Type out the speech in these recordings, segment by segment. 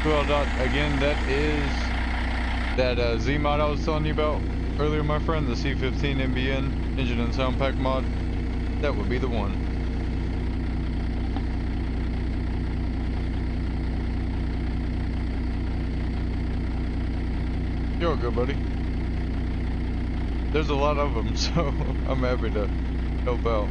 Well, Dot, again, that is that ZEEMOD I was telling you about earlier, my friend, the C15 MBN engine and sound pack mod. That would be the one. You're good, buddy. There's a lot of them, so I'm happy to help out.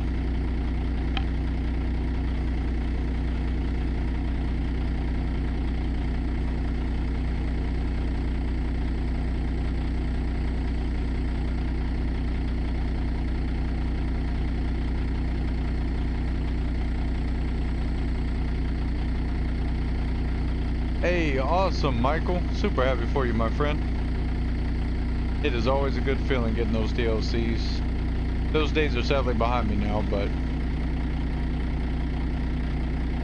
Hey, awesome, Michael. Super happy for you, my friend. It is always a good feeling getting those DLCs. Those days are sadly behind me now, but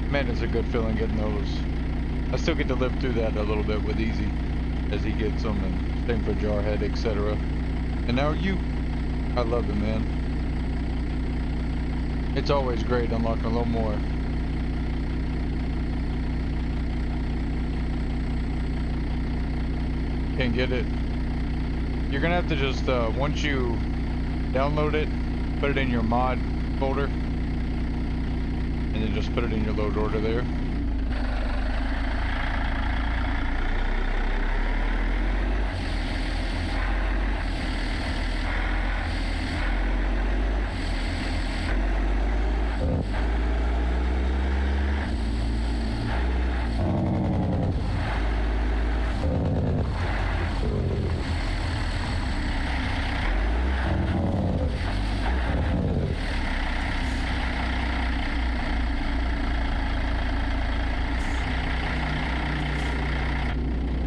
man, it's a good feeling getting those. I still get to live through that a little bit with Easy as he gets them, and same for Jarhead, etc. And now you. I love it, man. It's always great unlocking a little more. Can't get it. You're gonna have to just once you download it, put it in your mod folder, and then just put it in your load order there.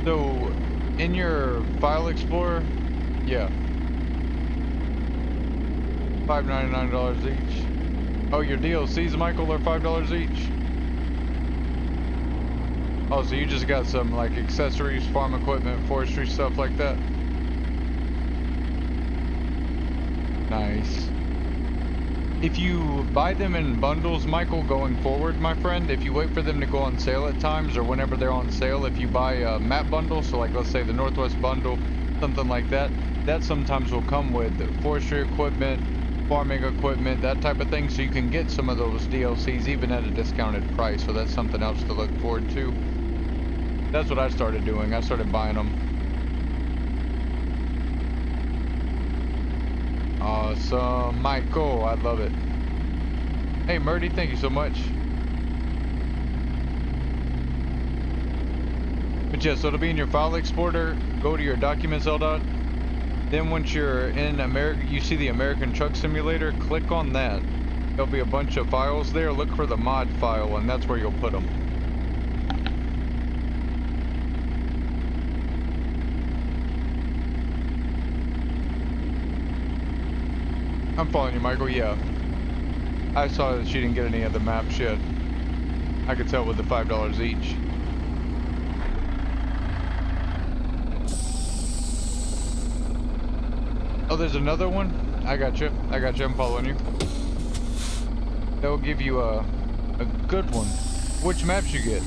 So, in your file explorer, yeah, $5.99 each. Oh, your DLCs, Michael, are $5 each. Oh, so you just got some like accessories, farm equipment, forestry stuff like that. Nice. If you buy them in bundles, Michael, going forward, my friend, if you wait for them to go on sale at times or whenever they're on sale, if you buy a map bundle, so like let's say the Northwest bundle, something like that, that sometimes will come with forestry equipment, farming equipment, that type of thing, so you can get some of those DLCs even at a discounted price, so that's something else to look forward to. That's what I started doing. I started buying them. Awesome, Michael, I love it. Hey, Murdy, thank you so much. But yeah, so it'll be in your file exporter. Go to your documents, LDOT. Then once you're in America, you see the American Truck Simulator. Click on that. There'll be a bunch of files there. Look for the mod file, and that's where you'll put them. I'm following you, Michael, yeah. I saw that she didn't get any of the maps yet. I could tell with the $5 each. Oh, there's another one? I got you. I'm following you. That will give you a good one. Which maps you get?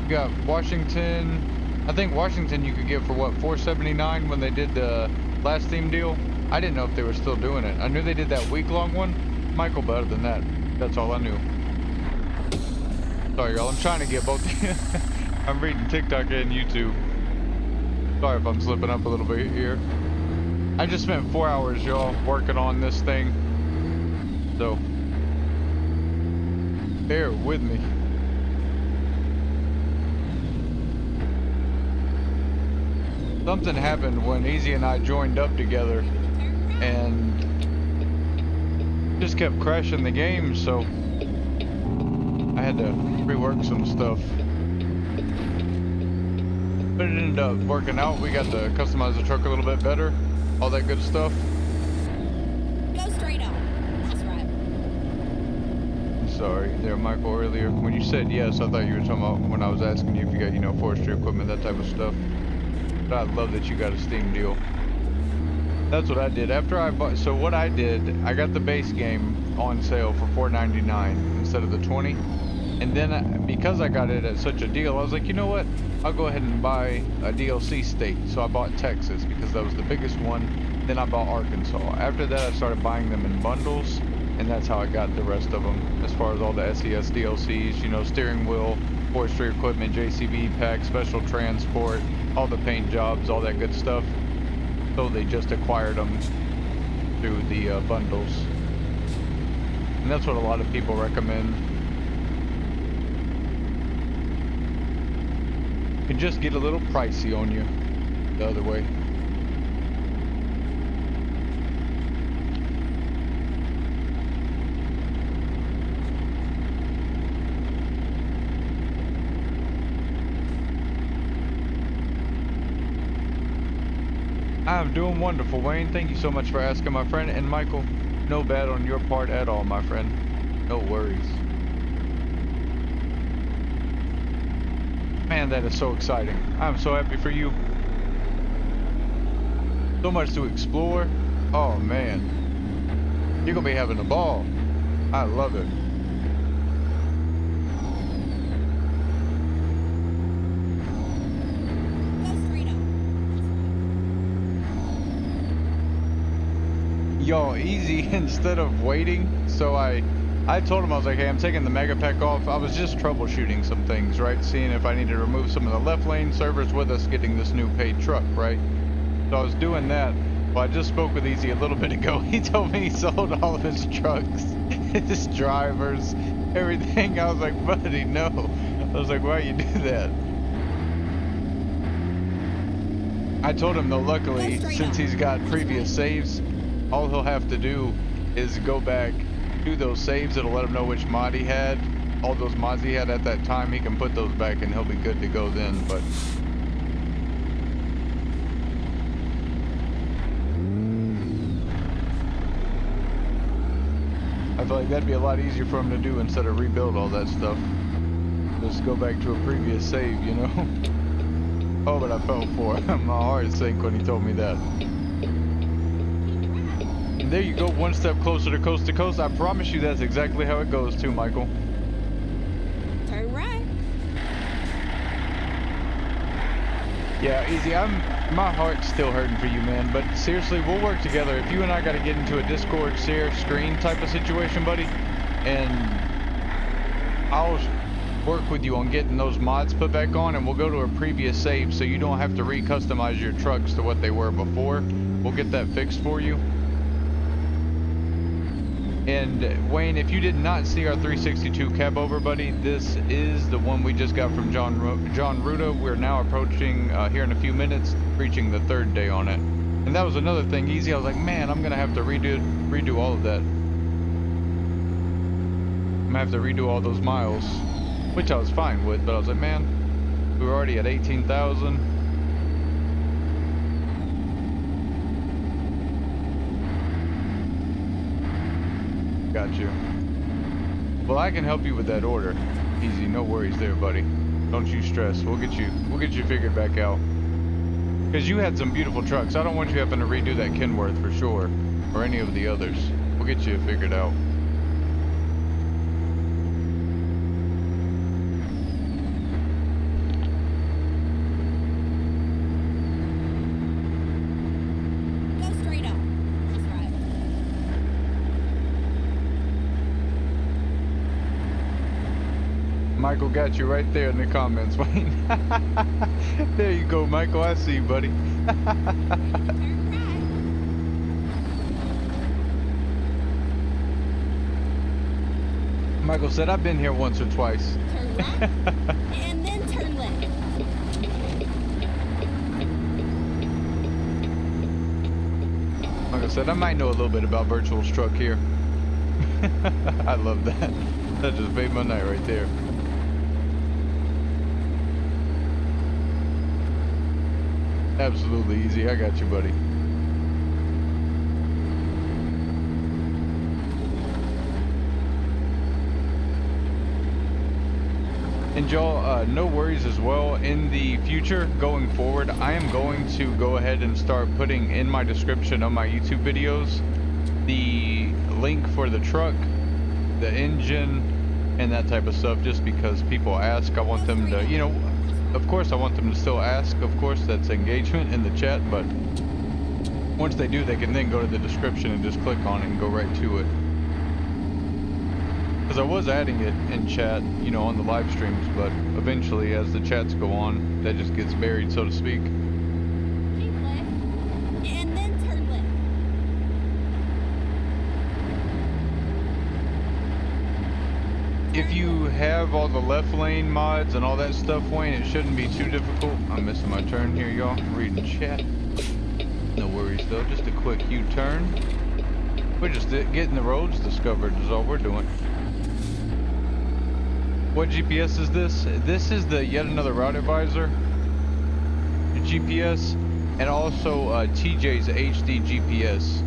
You got Washington. I think Washington you could get for what, $4.79 when they did the last theme deal? I didn't know if they were still doing it. I knew they did that week-long one. Michael better than that. That's all I knew. Sorry, y'all. I'm trying to get both. I'm reading TikTok and YouTube. Sorry if I'm slipping up a little bit here. I just spent 4 hours, y'all, working on this thing. So, bear with me. Something happened when Easy and I joined up together. And just kept crashing the game, so I had to rework some stuff. But it ended up working out. We got to customize the truck a little bit better. All that good stuff. Go straight up. That's right. Sorry there, Michael, earlier. When you said yes, I thought you were talking about when I was asking you if you got, you know, forestry equipment, that type of stuff. But I love that you got a Steam deal. That's what I did. After I bought, so what I did, I got the base game on sale for $4.99 instead of the $20. And then because I got it at such a deal, I was like, you know what? I'll go ahead and buy a DLC state. So I bought Texas because that was the biggest one. Then I bought Arkansas. After that, I started buying them in bundles, and that's how I got the rest of them. As far as all the SES DLCs, you know, steering wheel, forestry equipment, JCB pack, special transport, all the paint jobs, all that good stuff. So they just acquired them through the bundles. And that's what a lot of people recommend. Can just get a little pricey on you the other way. I'm doing wonderful, Wayne. Thank you so much for asking, my friend. And Michael, no bad on your part at all, my friend. No worries. Man, that is so exciting. I'm so happy for you. So much to explore. Oh, man. You're going to be having a ball. I love it. Yo, easy. Instead of waiting, so I told him, I was like, hey, I'm taking the mega pack off. I was just troubleshooting some things, right? Seeing if I need to remove some of the left lane servers with us getting this new paid truck, right? So I was doing that. Well, I just spoke with Easy a little bit ago. He told me he sold all of his trucks, his drivers, everything. I was like, buddy, no. I was like, why you do that? I told him, though, luckily, since he's got previous saves, all he'll have to do is go back, do those saves. It'll let him know which mod he had. All those mods he had at that time, he can put those back and he'll be good to go then. But I feel like that'd be a lot easier for him to do instead of rebuild all that stuff. Just go back to a previous save, you know? Oh, but I fell for it. My heart sank when he told me that. And there you go, one step closer to coast to coast. I promise you that's exactly how it goes too, Michael. Turn right. Yeah, Easy, my heart's still hurting for you, man. But seriously, we'll work together. If you and I gotta get into a Discord share screen type of situation, buddy, and I'll work with you on getting those mods put back on, and we'll go to a previous save so you don't have to re-customize your trucks to what they were before. We'll get that fixed for you. And Wayne, if you did not see our 362 Cabover, buddy, this is the one we just got from John Ruda. We're now approaching, here in a few minutes, reaching the 3rd day on it. And that was another thing, Easy. I was like, man, I'm gonna have to redo all of that. I'm gonna have to redo all those miles, which I was fine with, but I was like, man, we were already at 18,000. Got you. Well, I can help you with that order. Easy, no worries there, buddy. Don't you stress. We'll get you figured back out. Because you had some beautiful trucks. I don't want you having to redo that Kenworth for sure, or any of the others. We'll get you figured out. Michael got you right there in the comments, Wayne. There you go, Michael. I see you, buddy. Michael said, I've been here once or twice. Turn right, and then turn left. Like I said, I might know a little bit about Virtual's truck here. I love that. That just made my night right there. Absolutely, Easy. I got you, buddy. And y'all, no worries as well. In the future, going forward, I am going to go ahead and start putting in my description of my YouTube videos the link for the truck, the engine, and that type of stuff, just because people ask. I want them to, you know, of course I want them to still ask, of course, that's engagement in the chat, but once they do, they can then go to the description and just click on it and go right to it. Because I was adding it in chat, you know, on the live streams, but eventually as the chats go on, that just gets buried, so to speak. Keep left, and then turn left. If you have all the left lane mods and all that stuff, Wayne, it shouldn't be too difficult. I'm missing my turn here, y'all. Reading chat. No worries though, just a quick U-turn. We're just getting the roads discovered is all we're doing. What GPS is this? This is the Yet Another Route Advisor GPS, and also TJ's HD GPS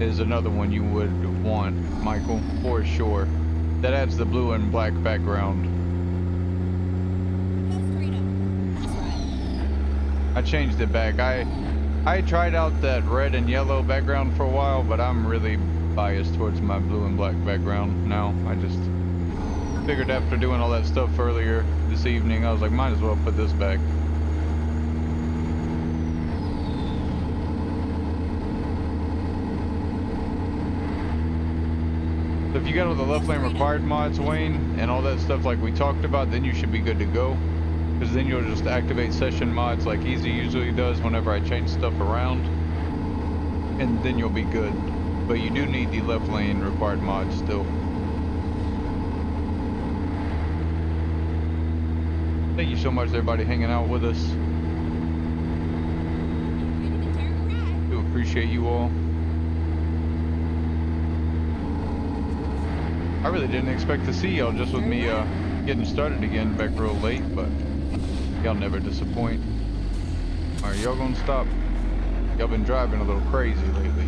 is another one you would want, Michael, for sure. That adds the blue and black background. Go straight up. That's right. I changed it back. I tried out that red and yellow background for a while, but I'm really biased towards my blue and black background now. I just figured after doing all that stuff earlier this evening, I was like, might as well put this back. So if you got all the left lane required mods, Wayne, and all that stuff like we talked about, then you should be good to go. Because then you'll just activate session mods like Easy usually does whenever I change stuff around. And then you'll be good. But you do need the left lane required mods still. Thank you so much everybody hanging out with us. Ready to turn right. Do appreciate you all. I really didn't expect to see y'all just with me getting started again back real late, but y'all never disappoint. Alright, y'all gonna stop? Y'all been driving a little crazy lately.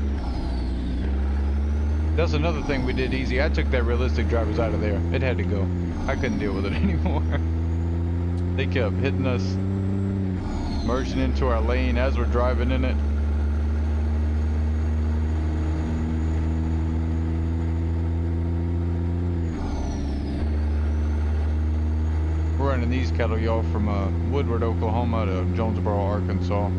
That's another thing we did easy. I took that realistic drivers out of there. It had to go. I couldn't deal with it anymore. They kept hitting us, merging into our lane as we're driving in it. We're running these cattle, y'all, from Woodward, Oklahoma to Jonesboro, Arkansas.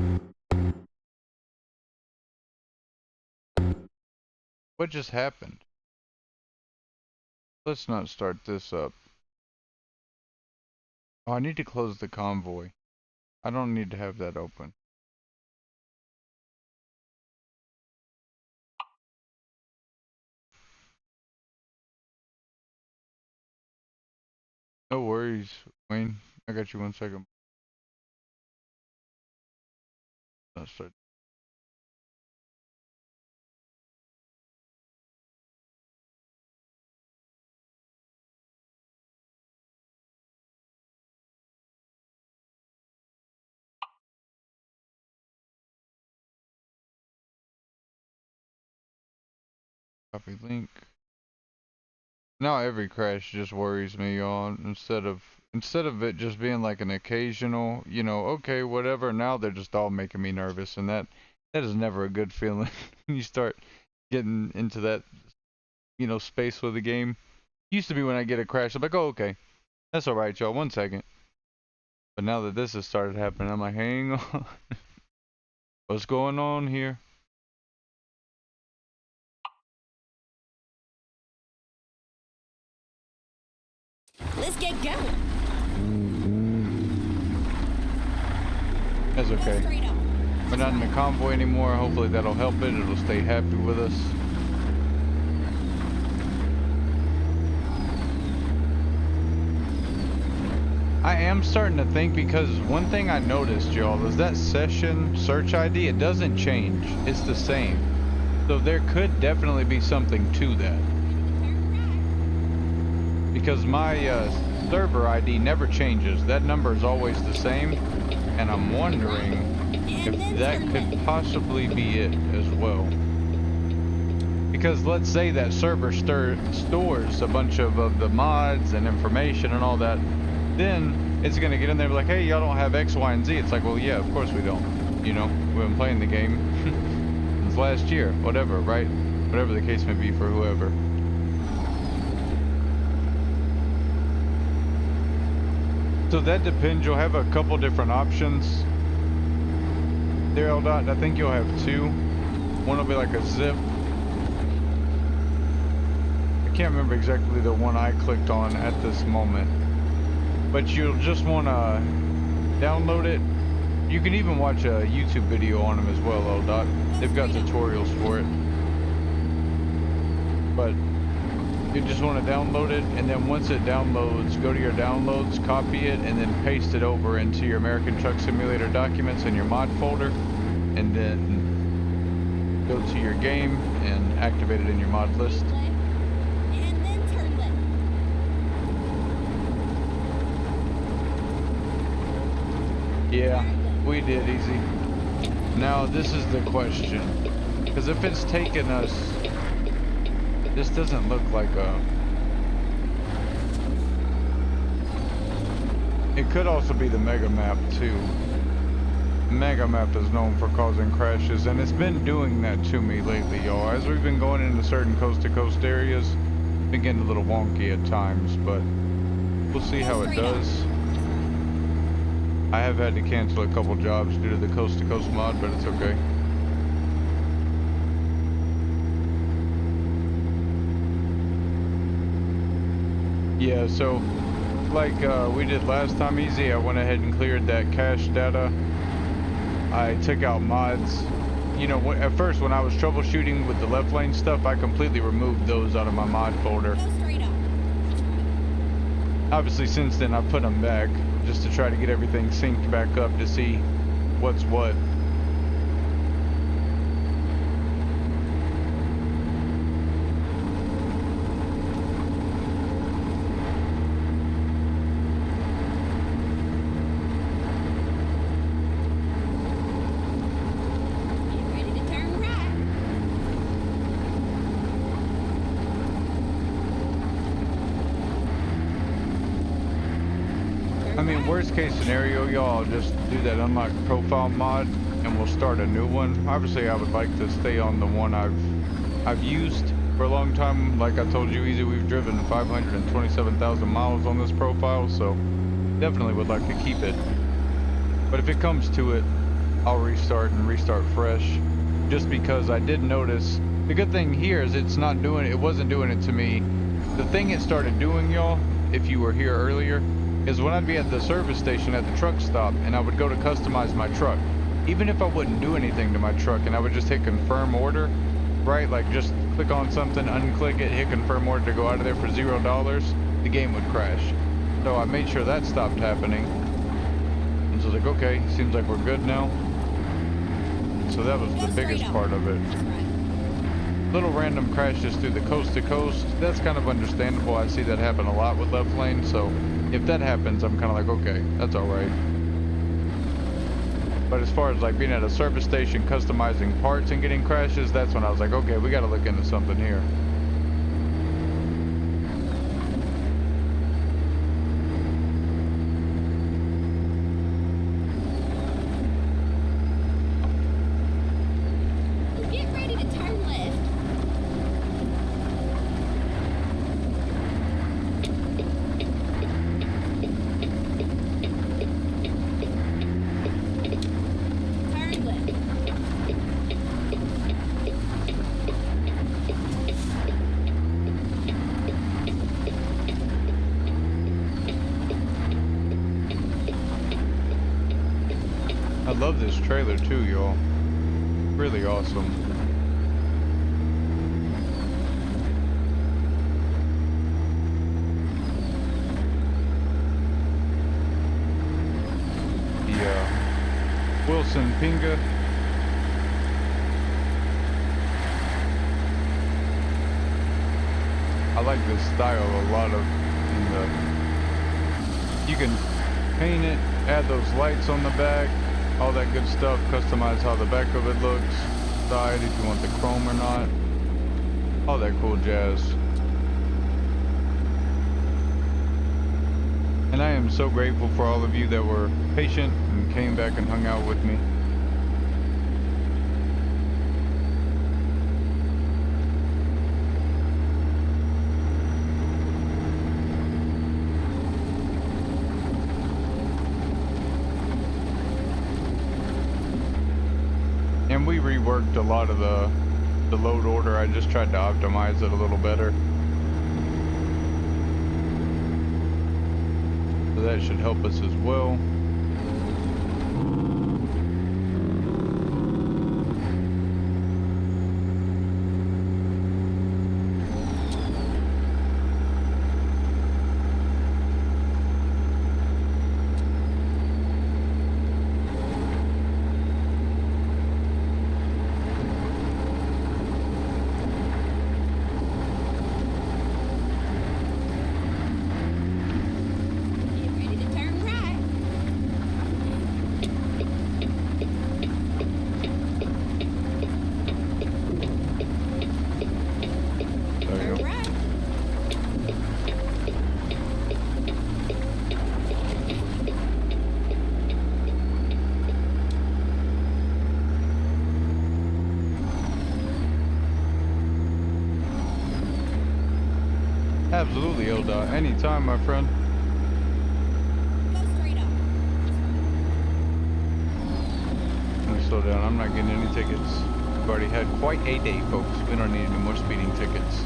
What just happened? Let's not start this up. Oh, I need to close the convoy. I don't need to have that open. No worries, Wayne. I got you 1 second. Let's start. Copy link. Now every crash just worries me, y'all. Instead of it just being like an occasional, you know, okay, whatever. Now they're just all making me nervous, and that is never a good feeling when you start getting into that, you know, space with the game. Used to be when I get a crash, I'm like, oh, okay, that's all right, y'all. 1 second. But now that this has started happening, I'm like, hang on. What's going on here? Let's get going. That's Go okay. straight up. We're not in the convoy anymore. Hopefully that'll help it. It'll stay happy with us. I am starting to think, because one thing I noticed, y'all, is that session search ID, it doesn't change. It's the same. So there could definitely be something to that. Because my server ID never changes. That number is always the same. And I'm wondering if that could possibly be it as well. Because let's say that server stores a bunch of the mods and information and all that, then it's going to get in there and be like, hey, y'all don't have X, Y, and Z. It's like, well, yeah, of course we don't. You know, we've been playing the game since last year, whatever, right? Whatever the case may be for whoever. So that depends. You'll have a couple different options there, L-Dot. I think you'll have two. One will be like a zip. I can't remember exactly the one I clicked on at this moment. But you'll just want to download it. You can even watch a YouTube video on them as well, L-Dot. They've got tutorials for it. But you just want to download it, and then once it downloads, go to your downloads, copy it, and then paste it over into your American Truck Simulator documents in your mod folder, and then go to your game and activate it in your mod list. And then turn left. Yeah, we did easy. Now this is the question, because if it's taken us, this doesn't look like a... It could also be the mega map too. Mega map is known for causing crashes, and it's been doing that to me lately, y'all. As we've been going into certain coast-to-coast areas, it's been getting a little wonky at times, but we'll see how it does. I have had to cancel a couple jobs due to the coast-to-coast mod, but it's okay. Yeah, so like we did last time, easy, I went ahead and cleared that cache data. I took out mods. You know, at first when I was troubleshooting with the left lane stuff, I completely removed those out of my mod folder. Go straight up. Obviously since then I put them back just to try to get everything synced back up to see what's what. Get ready to turn right. I mean, worst case scenario, y'all, just do that unlock profile mod and we'll start a new one. Obviously, I would like to stay on the one I've used for a long time. Like I told you, easy, we've driven 527,000 miles on this profile, so definitely would like to keep it. But if it comes to it, I'll restart and restart fresh, just because I did notice. The good thing here is it wasn't doing it to me. The thing it started doing, y'all, if you were here earlier, is when I'd be at the service station at the truck stop and I would go to customize my truck, even if I wouldn't do anything to my truck and I would just hit confirm order, right? Like just click on something, unclick it, hit confirm order to go out of there for $0, the game would crash. So I made sure that stopped happening. And so I was like, okay, seems like we're good now. So that was the biggest part of it. That's right. Little random crashes through the coast to coast, that's kind of understandable. I see that happen a lot with left lane, so if that happens, I'm kind of like, okay, that's all right. But as far as like being at a service station, customizing parts and getting crashes, that's when I was like, okay, we got to look into something here. Get ready to turn left. Turn left. I love this trailer too, y'all. Really awesome. Wilson Pinga. I like this style a lot of. You can paint it, add those lights on the back, all that good stuff, customize how the back of it looks, side if you want the chrome or not, all that cool jazz. And I am so grateful for all of you that were patient and came back and hung out with me. And we reworked a lot of the load order. I just tried to optimize it a little better. So that should help us as well. Absolutely, Elda. Anytime, my friend. Go straight up. Let me slow down. I'm not getting any tickets. We've already had quite a day, folks. We don't need any more speeding tickets.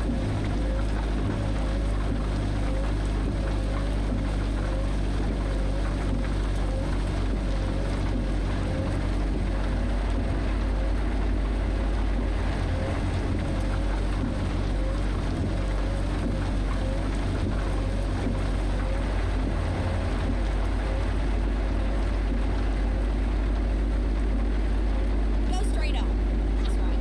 Go straight up. That's right.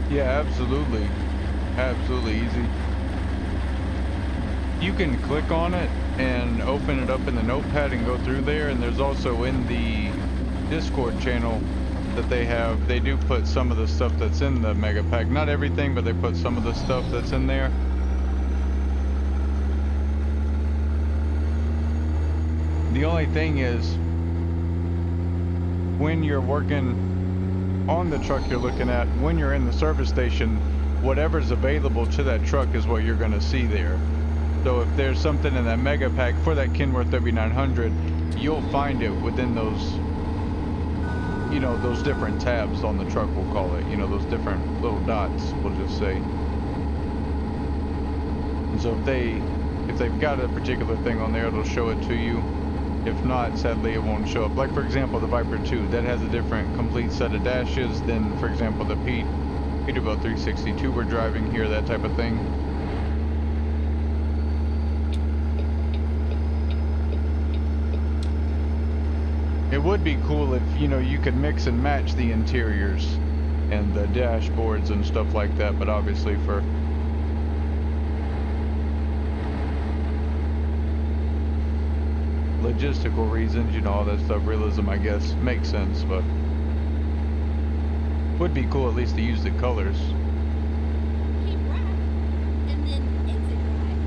Yeah, absolutely. Absolutely easy. You can click on it and open it up in the notepad and go through there, and there's also in the Discord channel that they do put some of the stuff that's in the mega pack. Not everything, but they put some of the stuff that's in there. The only thing is, when you're working on the truck you're looking at, when you're in the service station, whatever's available to that truck is what you're going to see there. So if there's something in that mega pack for that Kenworth W900, you'll find it within those, you know, those different tabs on the truck, we'll call it, you know, those different little dots, we'll just say. And so if they've got a particular thing on there, it'll show it to you. If not, sadly, it won't show up. Like, for example, the Viper 2, that has a different complete set of dashes than, for example, the Peterbilt 362 we're driving here, that type of thing. It would be cool if, you know, you could mix and match the interiors and the dashboards and stuff like that, but obviously for logistical reasons, you know, all that stuff, realism, I guess, makes sense, but would be cool at least to use the colors. Keep right. And then exit right.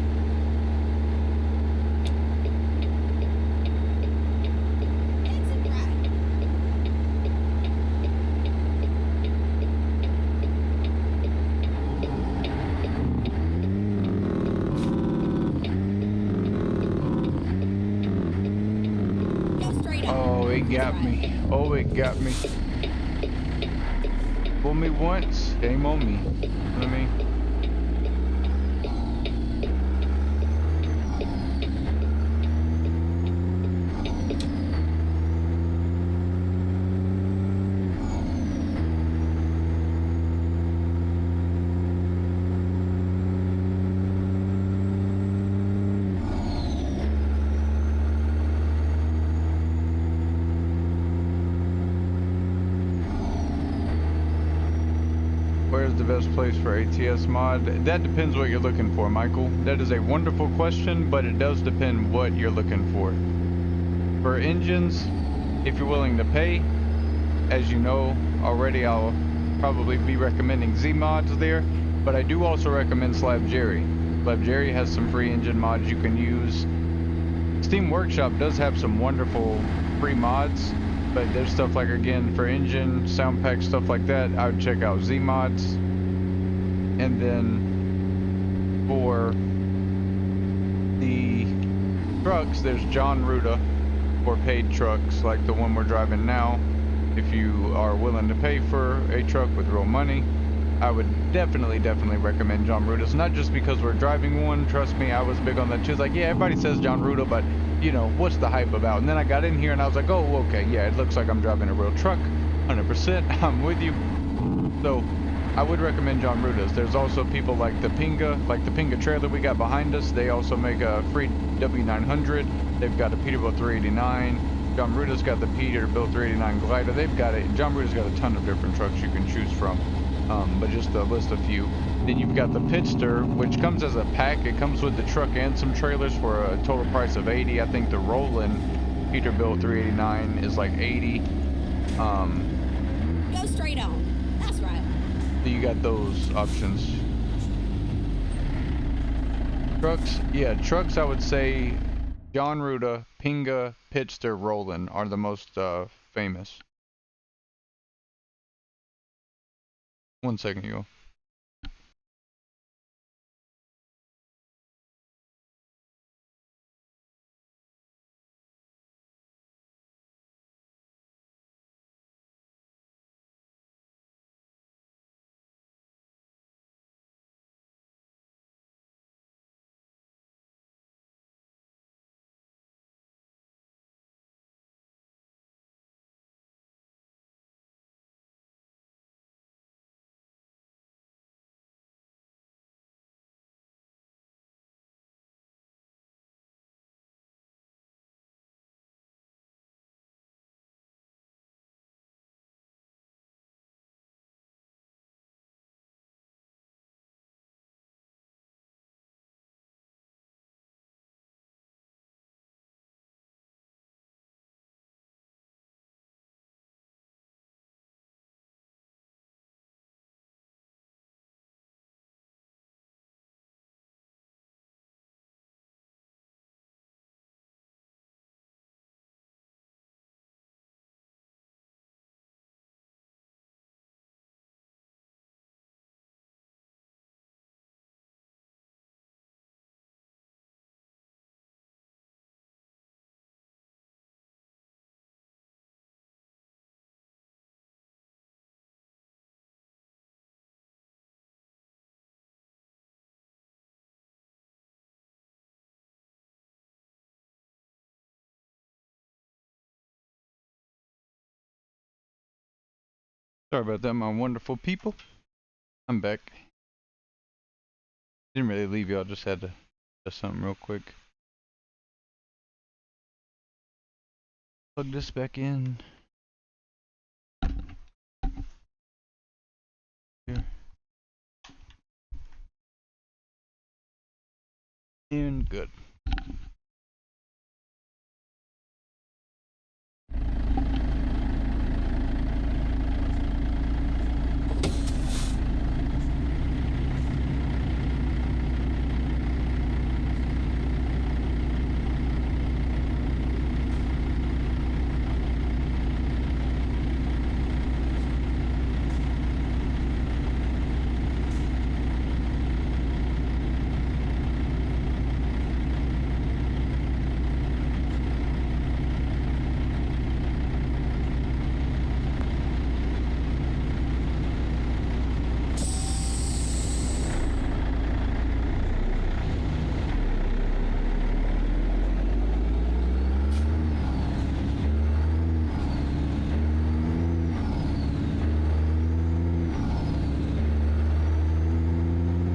Exit right. Go straight up. Oh, it got That's me. Oh, it got me. Fool me once, shame on me. You know what I mean? Where's the best place for ATS mod? That depends what you're looking for, Michael. That is a wonderful question, but it does depend what you're looking for. For engines, if you're willing to pay, as you know already, I'll probably be recommending ZEEMOD there, but I do also recommend Slab Jerry. Club. Jerry has some free engine mods you can use. Steam Workshop does have some wonderful free mods, but there's stuff like, again, for engine, sound pack, stuff like that, I would check out ZEEMOD. And then for the trucks, there's John Ruda for paid trucks like the one we're driving now. If you are willing to pay for a truck with real money, I would definitely recommend John Ruda's. Not just because we're driving one, trust me, I was big on that too. It's like, yeah, everybody says John Ruda, but you know, what's the hype about? And then I got in here and I was like, oh, okay, yeah, it looks like I'm driving a real truck, 100%, I'm with you. So, I would recommend John Ruda's. There's also people like the Pinga trailer we got behind us. They also make a free W900. They've got a Peterbilt 389. John Ruda's got the Peterbilt 389 glider. They've got it. John Ruda's got a ton of different trucks you can choose from. But just to list a few. Then you've got the Pitster, which comes as a pack. It comes with the truck and some trailers for a total price of $80. I think the Roland Peterbilt 389 is like $80. Go straight on. That's right. So you got those options. Trucks, yeah, trucks I would say John Ruda, Pinga, Pitster, Roland are the most famous. 1 second, you go. Sorry about that, my wonderful people. I'm back. Didn't really leave you, I just had to do something real quick. Plug this back in. Here. And good.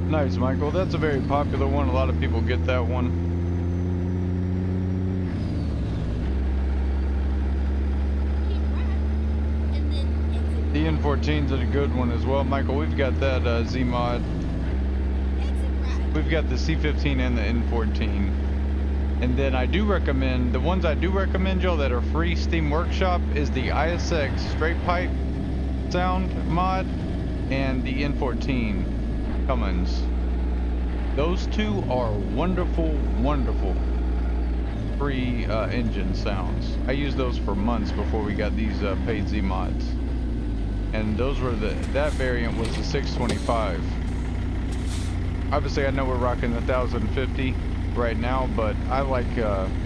Nice, Michael. That's a very popular one. A lot of people get that one. The N14's a good one as well. Michael, we've got that ZEEMOD. We've got the C15 and the N14. And then I do recommend, the ones I do recommend y'all that are free Steam Workshop is the ISX straight pipe sound mod and the N14 Cummins. Those two are wonderful, wonderful free engine sounds. I used those for months before we got these paid ZEEMODs. And those were that variant was the 625. Obviously I know we're rocking the 1050 right now, but I like,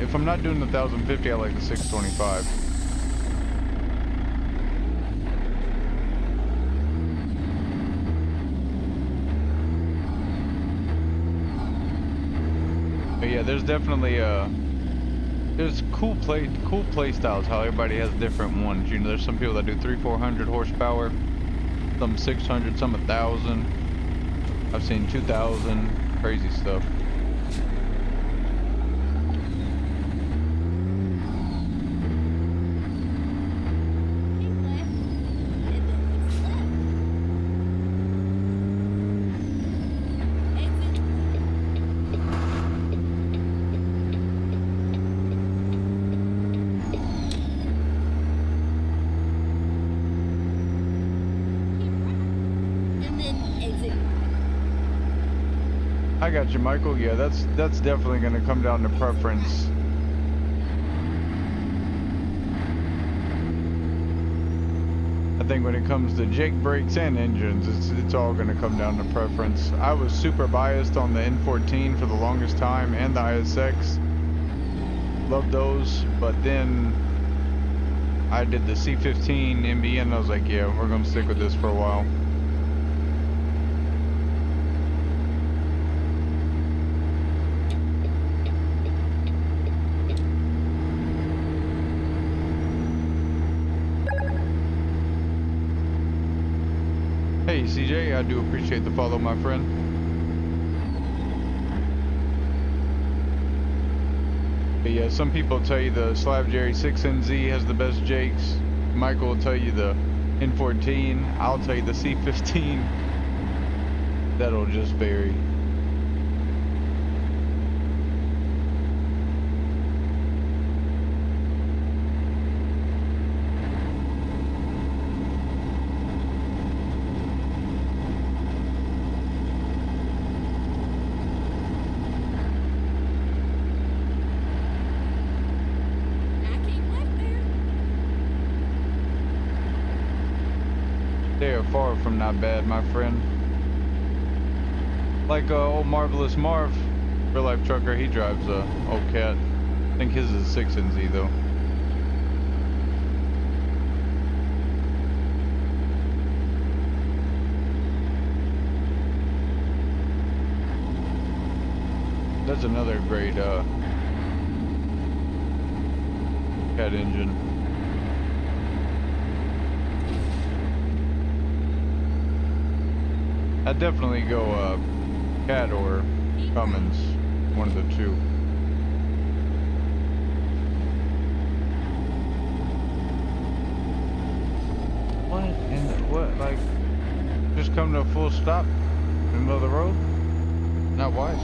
if I'm not doing the 1050, I like the 625. But yeah, there's definitely there's cool play styles. How everybody has different ones. You know, there's some people that do 300-400 horsepower, some 600, some 1,000. I've seen 2,000. Crazy stuff. I got you, Michael. Yeah, that's definitely going to come down to preference. I think when it comes to Jake brakes and engines, it's all going to come down to preference. I was super biased on the N14 for the longest time and the ISX. Loved those, but then I did the C15 MB and I was like, yeah, we're going to stick with this for a while. Hey CJ, I do appreciate the follow, my friend. But yeah, some people tell you the Slab Jerry 6NZ has the best Jakes. Michael will tell you the N14. I'll tell you the C15. That'll just vary. They are far from not bad, my friend. Like old Marvelous Marv, real life trucker, he drives a old cat. I think his is a 6NZ though. That's another great cat engine. I'd definitely go Cat or Cummins, one of the two. What? And what? Like, just come to a full stop in the middle of the road? Not wise.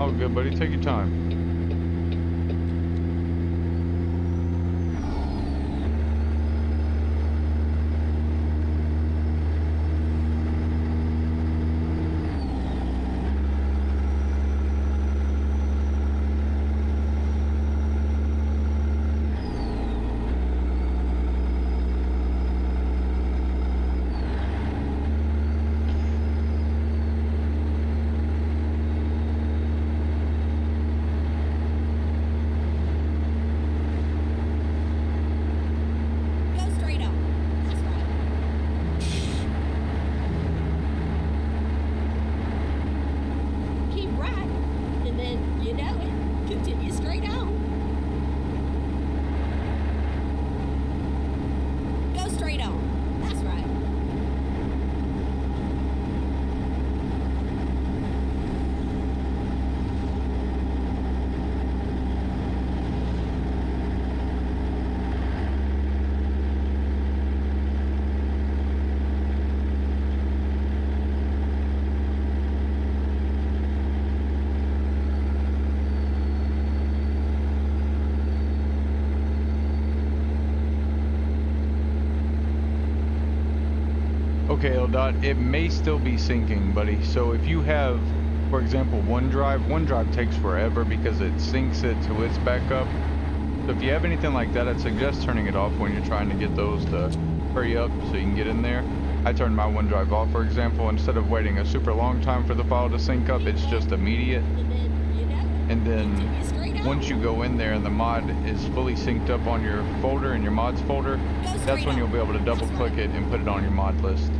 All good, buddy. Take your time. Okay, Eldot, it may still be syncing, buddy. So if you have, for example, OneDrive takes forever because it syncs it to its backup. So if you have anything like that, I'd suggest turning it off when you're trying to get those to hurry up so you can get in there. I turned my OneDrive off, for example. Instead of waiting a super long time for the file to sync up, it's just immediate. And then once you go in there and the mod is fully synced up on your folder, in your mods folder, that's when you'll be able to double click it and put it on your mod list.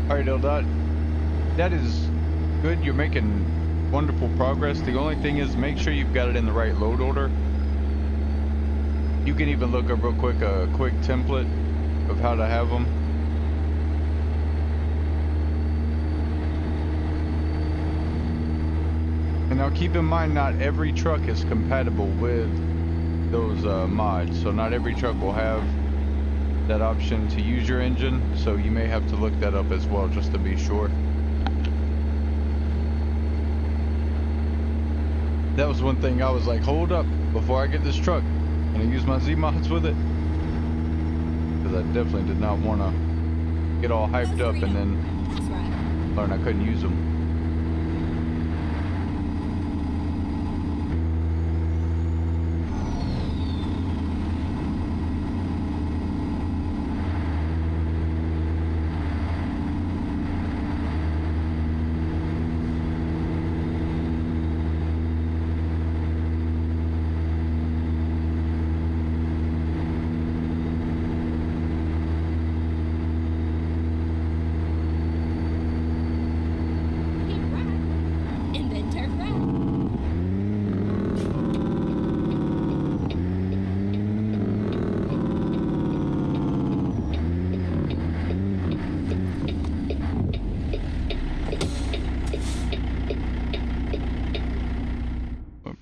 Alright, Eldot, that is good. You're making wonderful progress. The only thing is, make sure you've got it in the right load order. You can even look up real quick a quick template of how to have them. And now keep in mind, not every truck is compatible with those mods. So not every truck will have that option to use your engine, so you may have to look that up as well just to be sure. That was one thing I was like, hold up before I get this truck and I use my ZEEMODs with it, because I definitely did not want to get all hyped up and then learn I couldn't use them.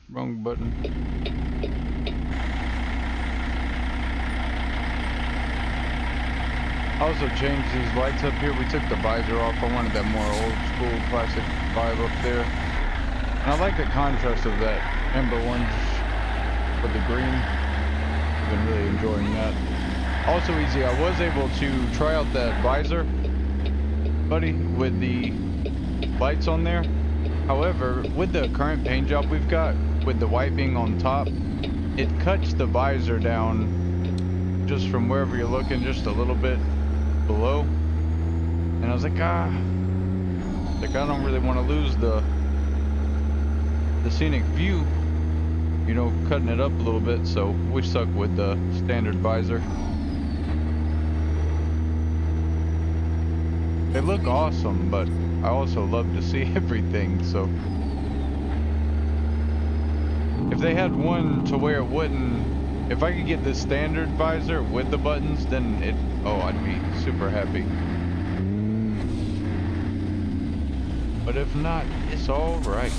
Wrong button. I also changed these lights up here. We took the visor off. I wanted that more old school classic vibe up there. And I like the contrast of that amber orange with the green. I've been really enjoying that. Also easy, I was able to try out that visor, buddy, with the lights on there. However, with the current paint job we've got, with the white being on top, it cuts the visor down just from wherever you're looking, just a little bit below. And I was like, I don't really want to lose the scenic view, you know, cutting it up a little bit, so we stuck with the standard visor. They look awesome, but I also love to see everything, so if they had one to where it wouldn't, if I could get the standard visor with the buttons, then I'd be super happy. But if not, it's all right.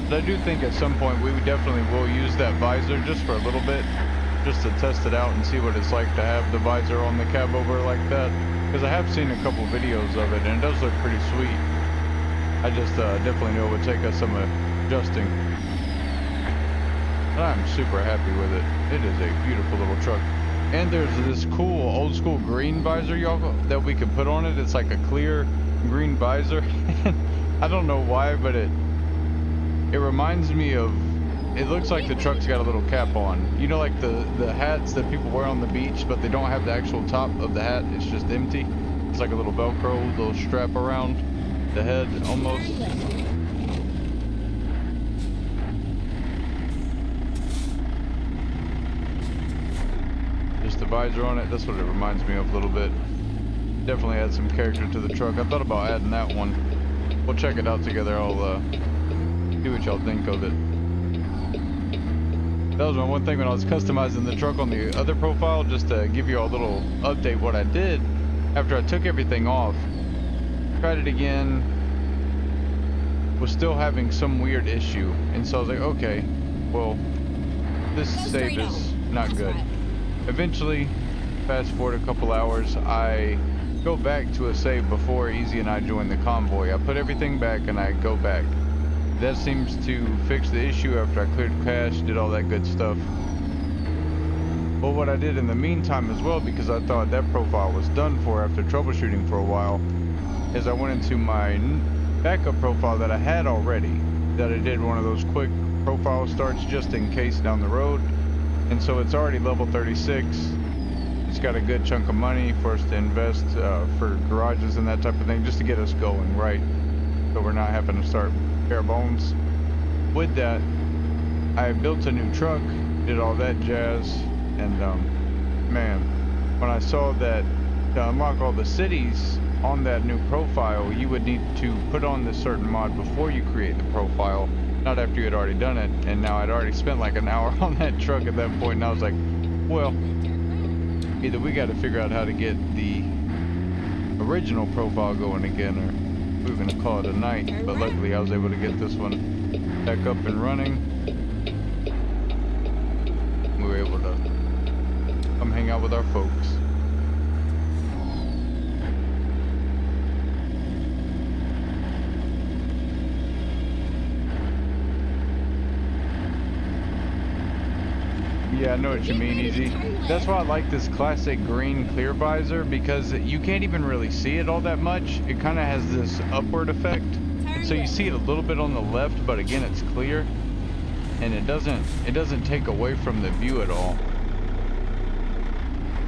But I do think at some point we definitely will use that visor just for a little bit, just to test it out and see what it's like to have the visor on the Cabover like that. Because I have seen a couple videos of it and it does look pretty sweet. I just definitely know it would take us some adjusting. But I'm super happy with it. It is a beautiful little truck. And there's this cool old school green visor, y'all, that we can put on it. It's like a clear green visor. I don't know why, but it reminds me of, it looks like the truck's got a little cap on. You know, like the hats that people wear on the beach, but they don't have the actual top of the hat. It's just empty. It's like a little Velcro, little strap around the head almost. Just the visor on it. That's what it reminds me of a little bit. Definitely adds some character to the truck. I thought about adding that one. We'll check it out together. I'll see what y'all think of it. That was my one thing when I was customizing the truck on the other profile, just to give you all a little update what I did after I took everything off. Tried it again, was still having some weird issue, and so I was like, okay, well, this save is not good. Eventually, fast forward a couple hours, I go back to a save before Easy and I joined the convoy. I put everything back and I go back. That seems to fix the issue after I cleared cache, did all that good stuff. Well, what I did in the meantime as well, because I thought that profile was done for after troubleshooting for a while, is I went into my backup profile that I had already, that I did one of those quick profile starts just in case down the road. And so it's already level 36. It's got a good chunk of money for us to invest for garages and that type of thing, just to get us going, right? So we're not having to start bare bones. With that, I built a new truck, did all that jazz, and man, when I saw that to unlock all the cities on that new profile, you would need to put on this certain mod before you create the profile, not after you had already done it. And now I'd already spent like an hour on that truck at that point, and I was like, well, either we got to figure out how to get the original profile going again, or we're gonna call it a night. But luckily I was able to get this one back up and running. We were able to come hang out with our folks. Yeah, I know what you mean, Easy. That's why I like this classic green clear visor, because you can't even really see it all that much. It kind of has this upward effect. So you see it a little bit on the left, but again, it's clear. And it doesn't take away from the view at all.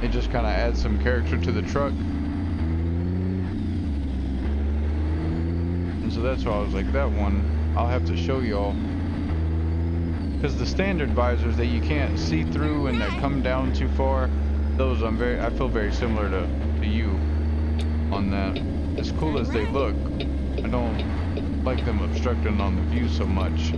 It just kind of adds some character to the truck. And so that's why I was like, that one, I'll have to show y'all. Because the standard visors that you can't see through and that come down too far, those I feel very similar to you on that. As cool as they look, I don't like them obstructing on the view so much.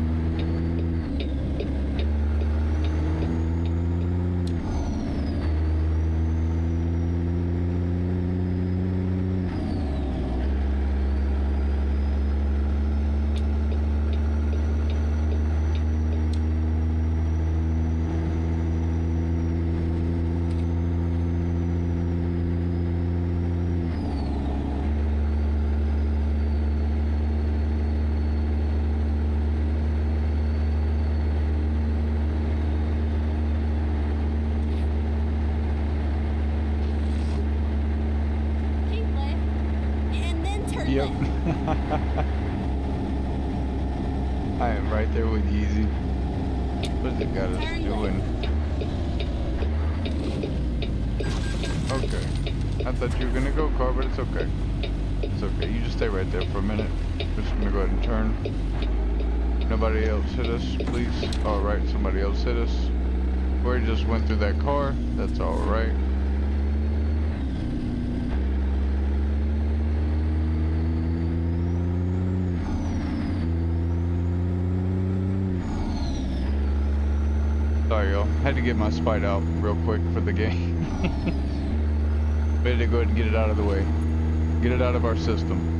Yep. I am right there with Yeezy. What has it got us Turn doing? Okay. I thought you were gonna go, car, but it's okay. It's okay. You just stay right there for a minute. We're just gonna go ahead and turn. Nobody else hit us, please. All right, somebody else hit us. Corey just went through that car. That's all right. Sorry, y'all. Had to get my spite out real quick for the game. Ready to go ahead and get it out of the way. Get it out of our system.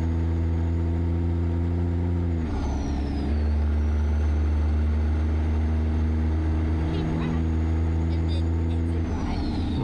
Keep right, and then exit right. Exit right.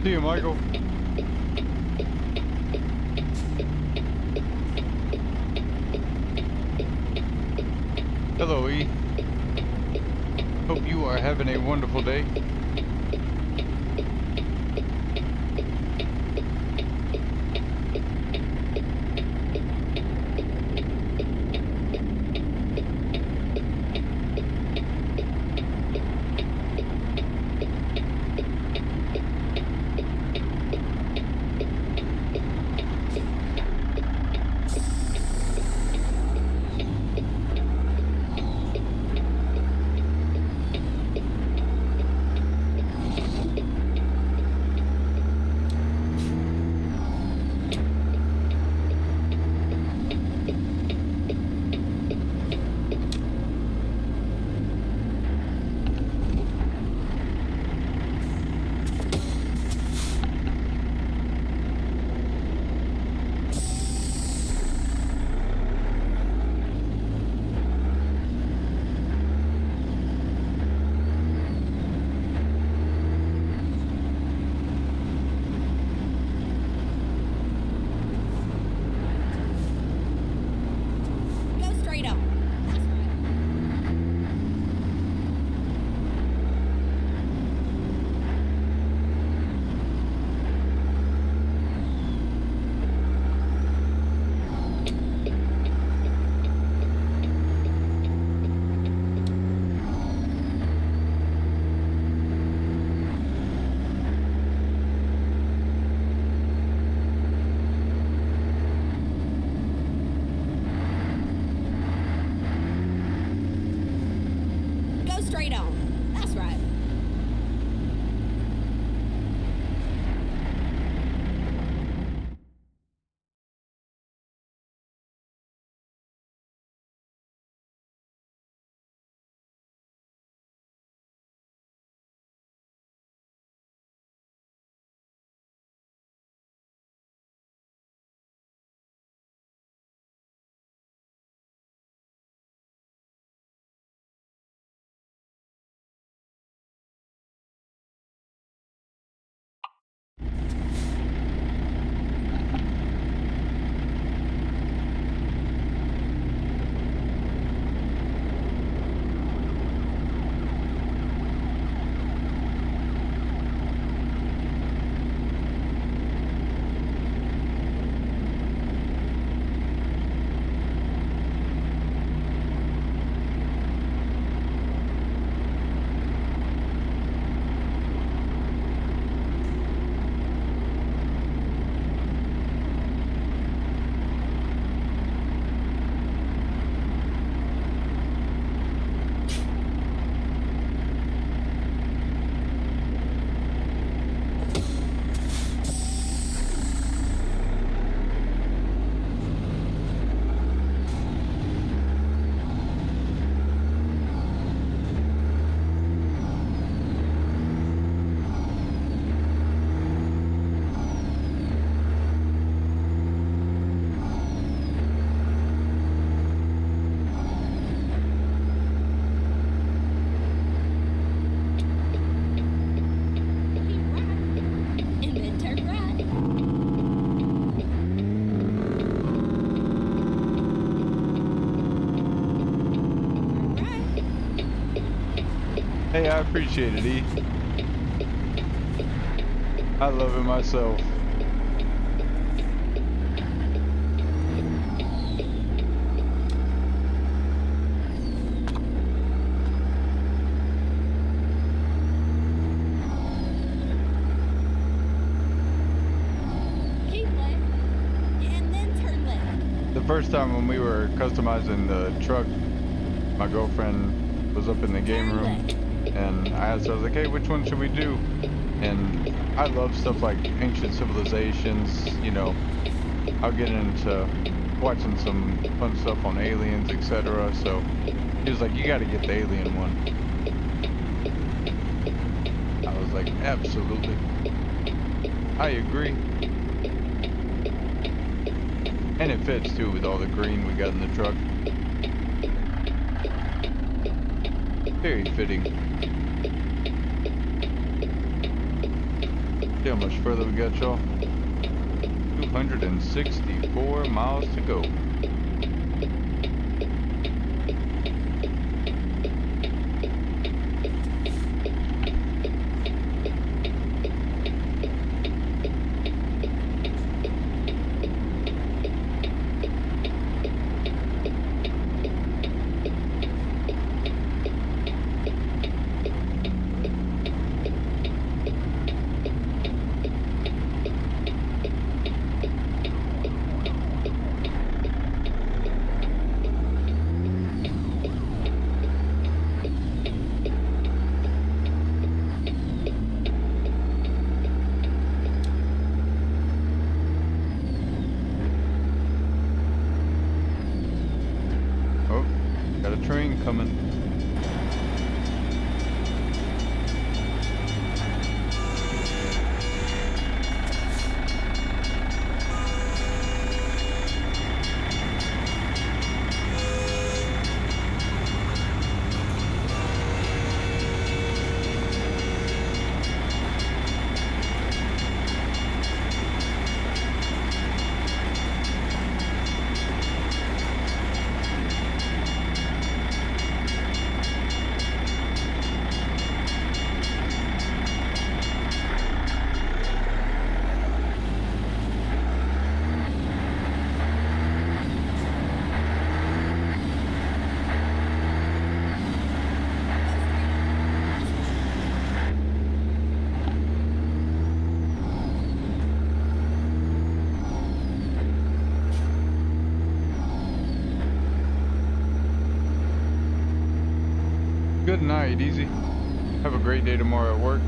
See you, Michael. Hello, E. Hope you are having a wonderful day. Hey, I appreciate it, E. I love it myself. Keep left, and then turn left. The first time when we were customizing the truck, my girlfriend was up in the game Turn room, left. and I asked her, I was like, hey, which one should we do? And I love stuff like ancient civilizations, you know. I'll get into watching some fun stuff on aliens, etc. So he was like, you gotta get the alien one. I was like, absolutely. I agree. And it fits too with all the green we got in the truck. Very fitting. See how much further we got, y'all? 264 miles to go. Oh, got a train coming. Good night, Easy. Have a great day tomorrow at work.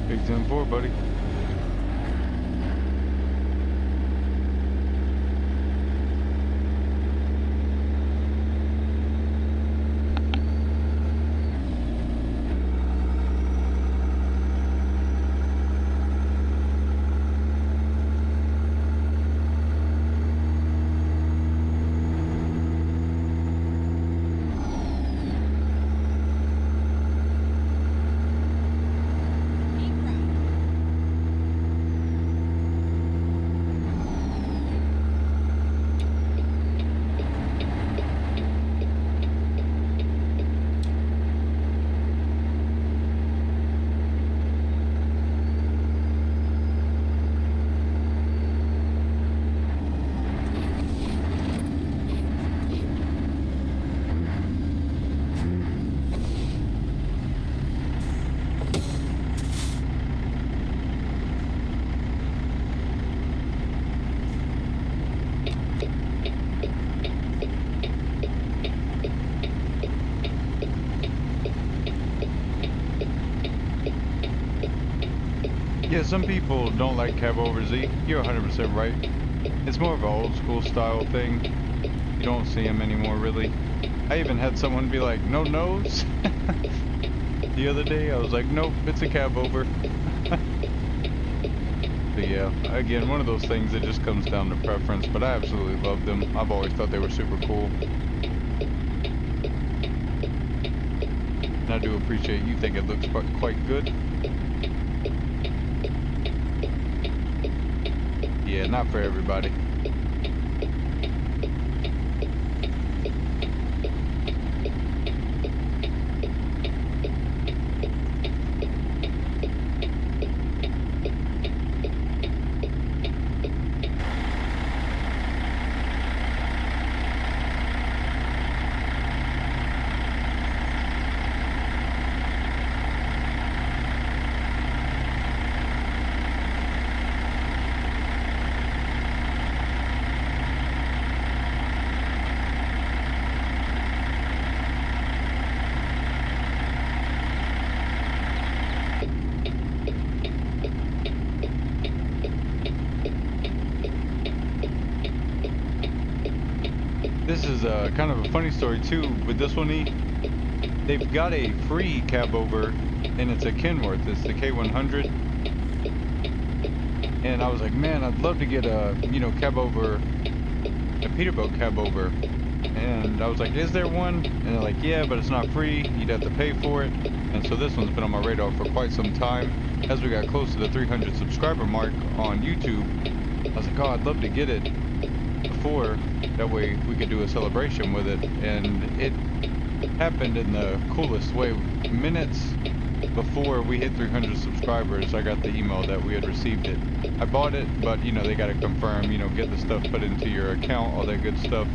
Big 10-4, buddy. Yeah, some people don't like Cabover Z. You're 100% right. It's more of an old school style thing. You don't see them anymore, really. I even had someone be like, no nose? The other day, I was like, nope, it's a Cabover. But yeah, again, one of those things that just comes down to preference, but I absolutely love them. I've always thought they were super cool. And I do appreciate you think it looks quite good. Yeah, not for everybody. This is kind of a funny story too with this one. They've got a free Cabover, and it's a Kenworth. It's the K100. And I was like, man, I'd love to get a, Cabover, a Peterbilt Cabover. And I was like, is there one? And they're like, yeah, but it's not free. You'd have to pay for it. And so this one's been on my radar for quite some time. As we got close to the 300 subscriber mark on YouTube, I was like, oh, I'd love to get it before. That way we could do a celebration with it. And it happened in the coolest way. Minutes before we hit 300 subscribers, I got the email that we had received it. I bought it, but they got to confirm, get the stuff put into your account, all that good stuff.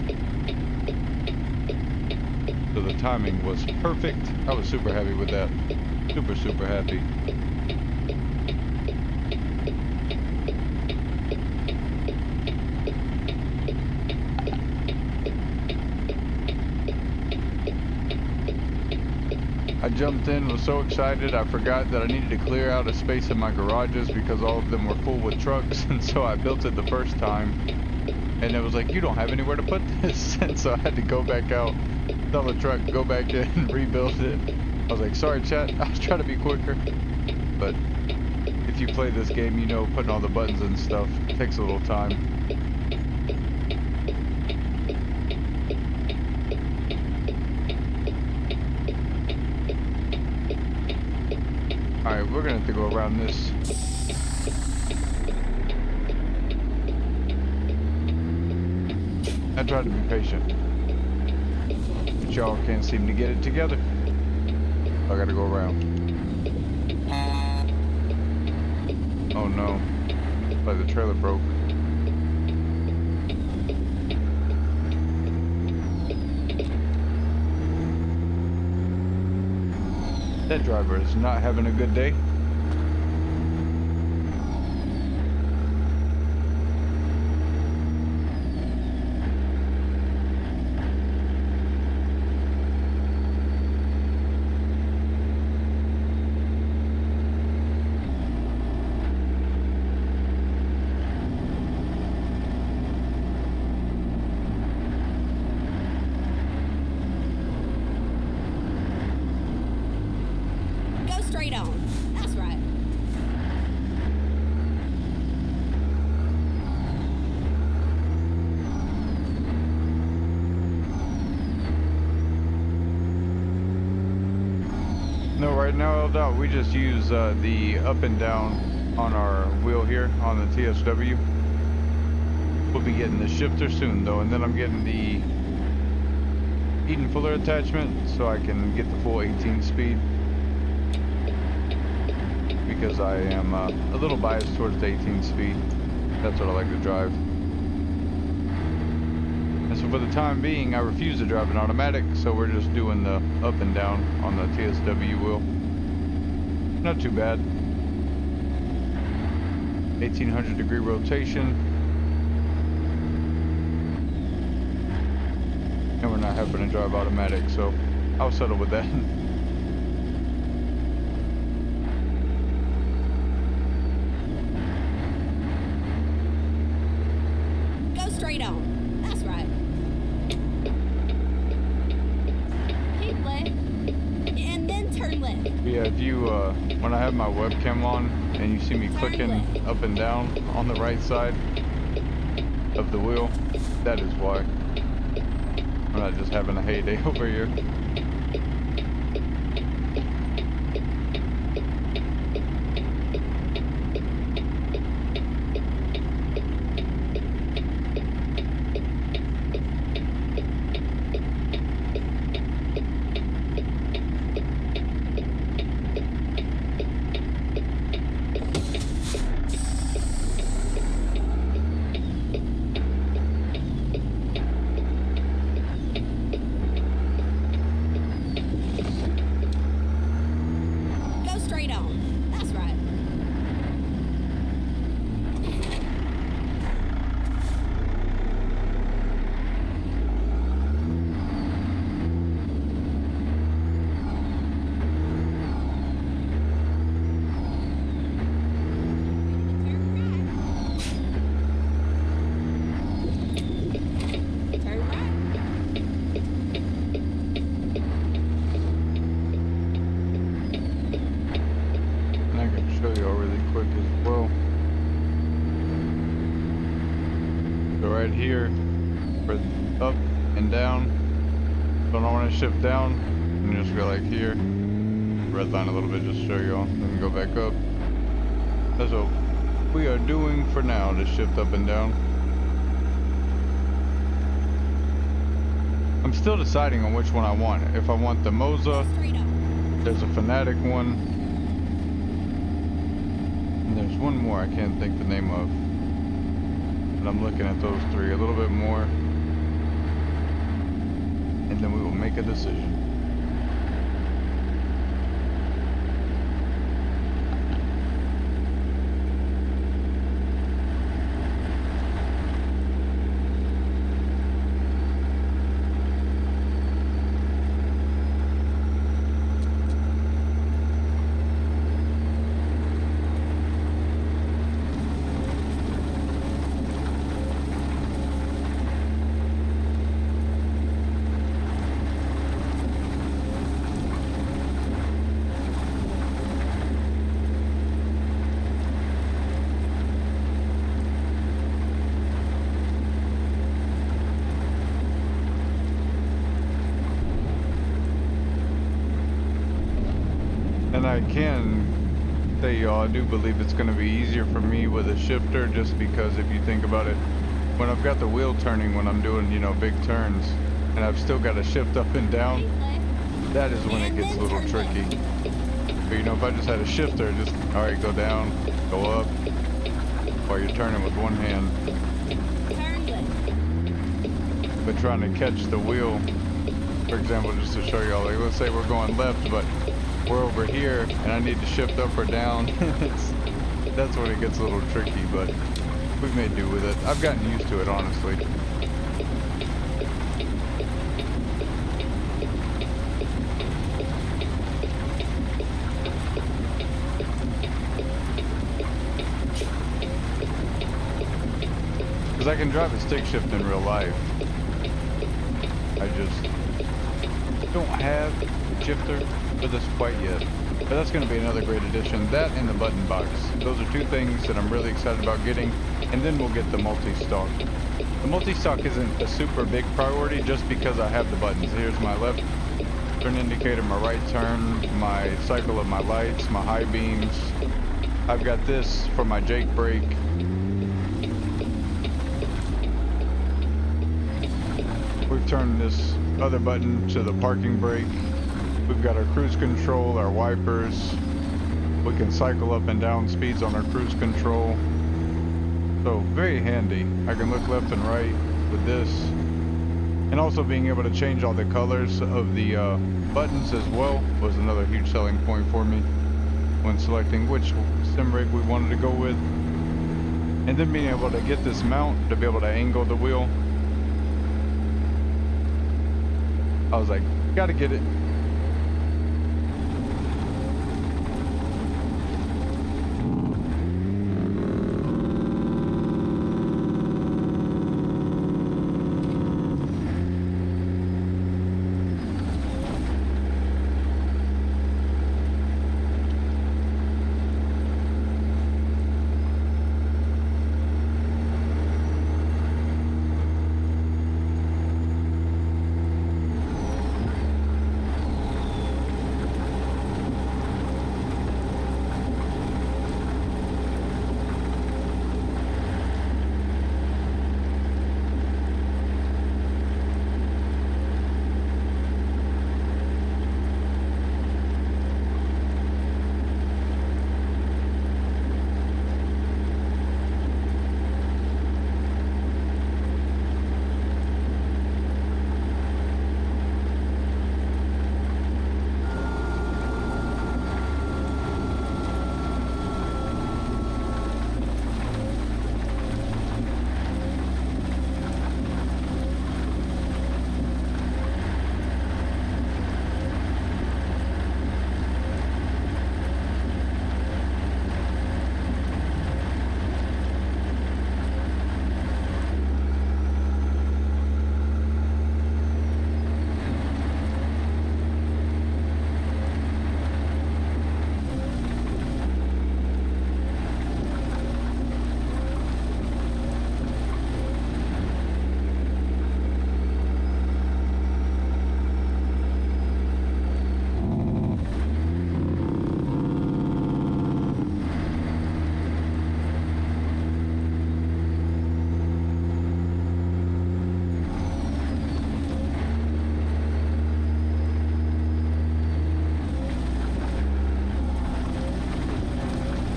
So the timing was perfect. I was super happy with that. Super, super happy. I jumped in, was so excited, I forgot that I needed to clear out a space in my garages because all of them were full with trucks, and so I built it the first time. And it was like, you don't have anywhere to put this, and so I had to go back out, sell the truck, go back in, and rebuild it. I was like, sorry chat, I was trying to be quicker. But if you play this game, putting all the buttons and stuff takes a little time. Alright, we're gonna have to go around this. I tried to be patient, but y'all can't seem to get it together. I gotta go around. Oh no, like the trailer broke. That driver is not having a good day. Straight on. That's right. No, right now, Eldot, we just use the up and down on our wheel here on the TSW. We'll be getting the shifter soon though, and then I'm getting the Eden Fuller attachment so I can get the full 18 speed. Because I am a little biased towards the 18 speed. That's what I like to drive. And so for the time being, I refuse to drive an automatic, so we're just doing the up and down on the TSW wheel. Not too bad. 1800 degree rotation. And we're not having to drive automatic, so I'll settle with that. left. Yeah, if you, when I have my webcam on and you see me clicking up and down on the right side of the wheel, that is why. I'm not just having a heyday over here. Here for up and down. So I want to shift down and just go like here. Red line a little bit just to show you all. Then go back up. That's what we are doing for now, to shift up and down. I'm still deciding on which one I want. If I want the Moza, there's a Fanatic one. And there's one more I can't think the name of. I'm looking at those three a little bit more, and then we will make a decision. And I can say, y'all, I do believe it's going to be easier for me with a shifter, just because if you think about it, when I've got the wheel turning, when I'm doing, you know, big turns, and I've still got to shift up and down, that is when it gets a little tricky. But, you know, if I just had a shifter, just, all right, go down, go up, while you're turning with one hand. But trying to catch the wheel, for example, just to show y'all, like, let's say we're going left, but we're over here and I need to shift up or down. That's when it gets a little tricky, but we've made do with it. I've gotten used to it, honestly. Because I can drive a stick shift in real life. I just don't have a shifter for this quite yet. But that's going to be another great addition. That and the button box. Those are two things that I'm really excited about getting. And then we'll get the multi-stock. The multi-stock isn't a super big priority just because I have the buttons. Here's my left turn indicator, my right turn, my cycle of my lights, my high beams. I've got this for my Jake brake. We've turned this other button to the parking brake. We've got our cruise control, our wipers. We can cycle up and down speeds on our cruise control. So very handy. I can look left and right with this. And also being able to change all the colors of the buttons as well was another huge selling point for me when selecting which sim rig we wanted to go with. And then being able to get this mount to be able to angle the wheel. I was like, gotta get it.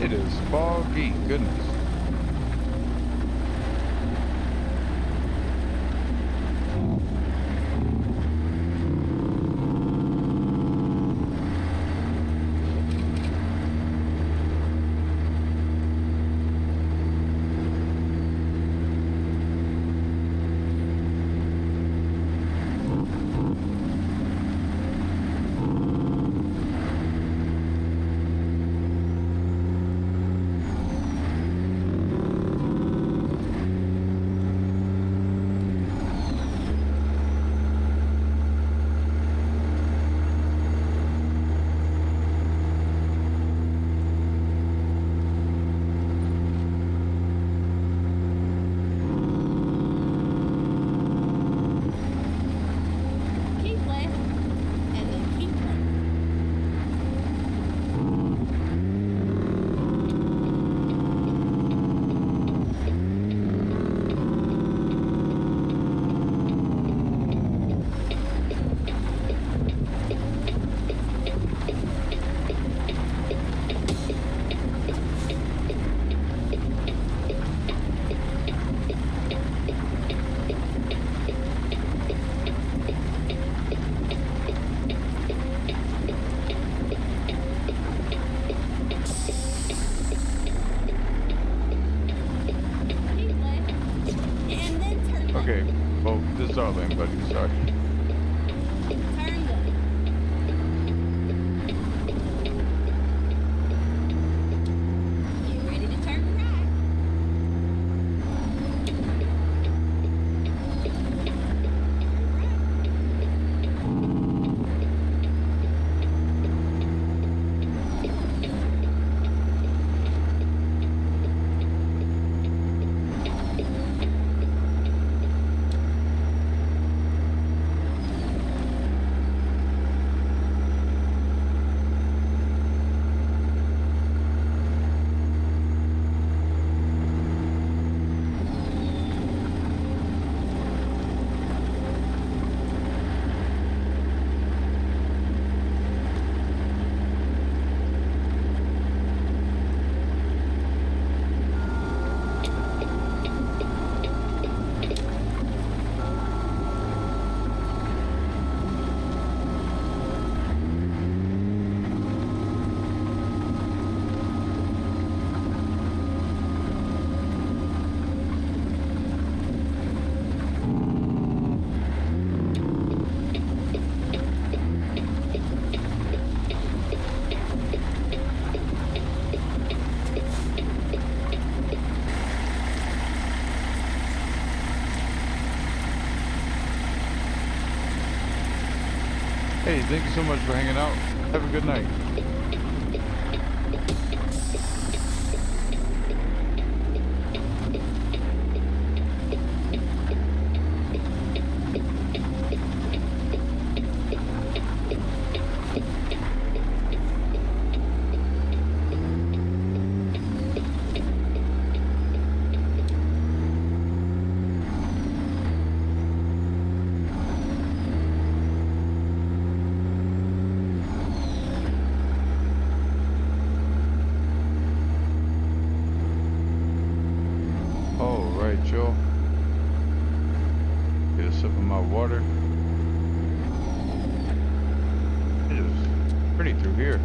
It is foggy. Goodness. Keep left and then keep left. Keep left and then turn left. Okay. Well, this is our lane, buddy. Sorry. Turn left. Get ready to turn right. Hey, thank you so much for hanging out. Have a good night. All right, y'all. Get a sip of my water. It is pretty through here.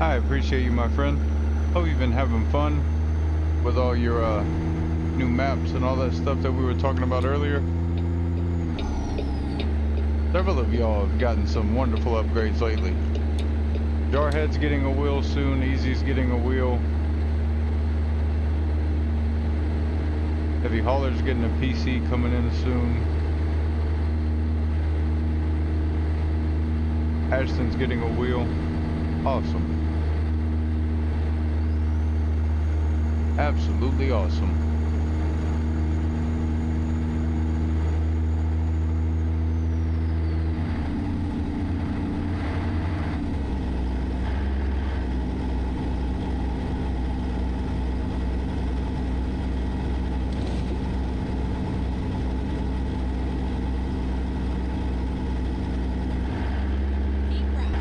I appreciate you, my friend. Hope you've been having fun with all your new maps and all that stuff that we were talking about earlier. Several of y'all have gotten some wonderful upgrades lately. Jarhead's getting a wheel soon, Easy's getting a wheel. Heavy Hauler's getting a PC coming in soon. Ashton's getting a wheel. Awesome. Absolutely awesome. Keep right.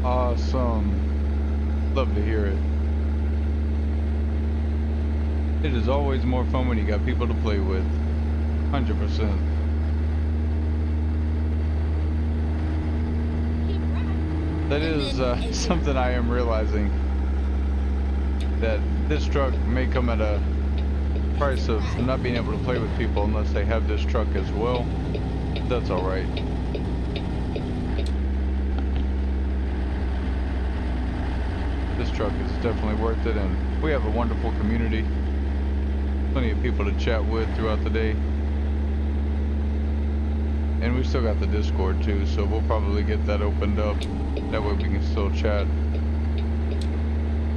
Awesome. Love to hear it. It is always more fun when you got people to play with. 100%. Keep right. That is something I am realizing. That this truck may come at a price of not being able to play with people unless they have this truck as well. That's alright. This truck is definitely worth it, and we have a wonderful community. Plenty of people to chat with throughout the day. And we still got the Discord too, so we'll probably get that opened up. That way we can still chat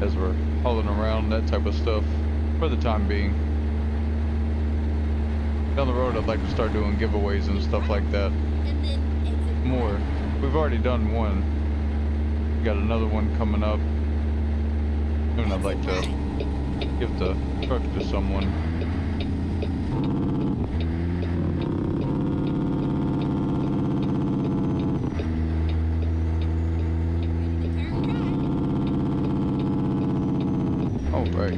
as we're hauling around, that type of stuff, for the time being. Down the road I'd like to start doing giveaways and stuff like that. And then exit. More. We've already done one. We got another one coming up. Soon I'd like to give the truck to someone. All right.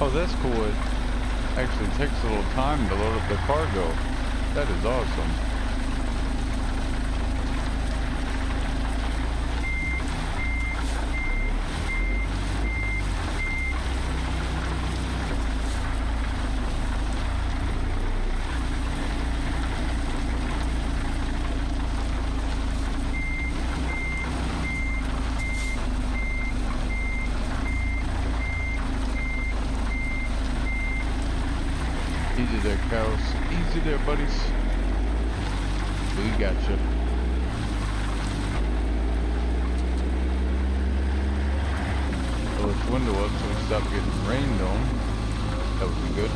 Oh, that's cool. It actually takes a little time to load up the cargo. That is awesome. Easy there, cows. Easy there, buddies. We gotcha. Pull this window up so we stop getting rained on. That would be good.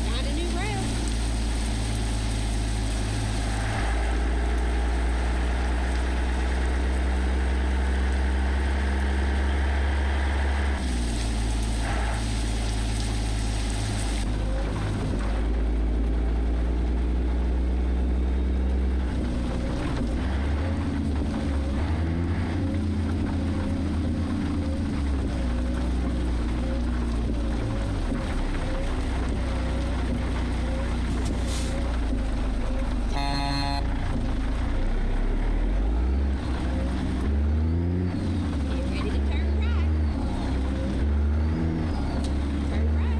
Found a new route. Get ready to turn right. Turn right.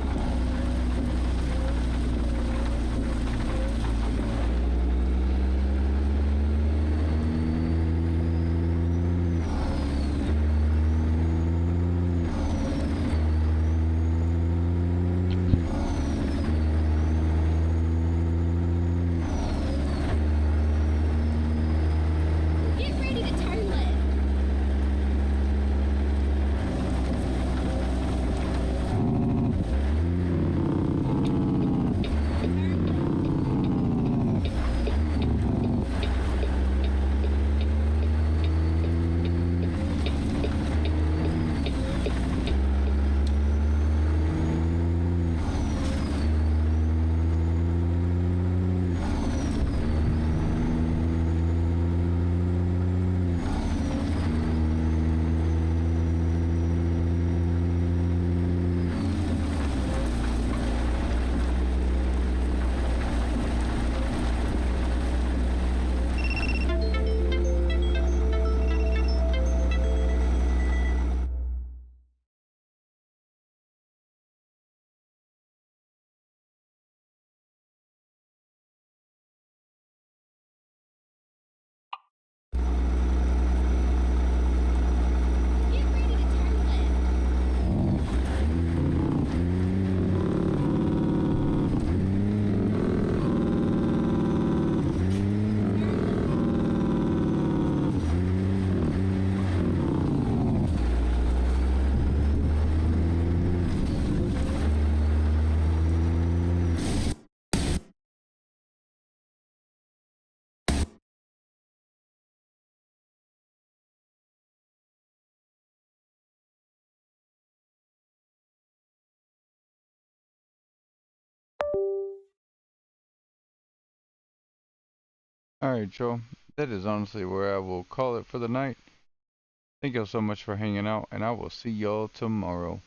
Get ready to turn left. Get ready to turn left. Alright, Joe. That is honestly where I will call it for the night. Thank y'all so much for hanging out, and I will see y'all tomorrow.